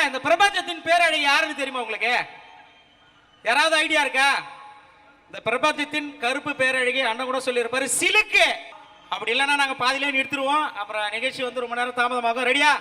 இந்த பிரபஞ்சத்தின் பேரழகி யாருன்னு தெரியுமா உங்களுக்கு? யாராவது ஐடியா இருக்கா? இந்த பிரபஞ்சத்தின் கருப்பு பேரழகி அண்ணன் கூட சொல்லியிருப்பாரு சிலுக்கு. அப்படி இல்லைன்னா நாங்க பாதியிலே நிறுத்துருவோம். அப்புறம் நிகழ்ச்சி வந்து ரொம்ப நேரம் தாமதமாகும். ரெடியா?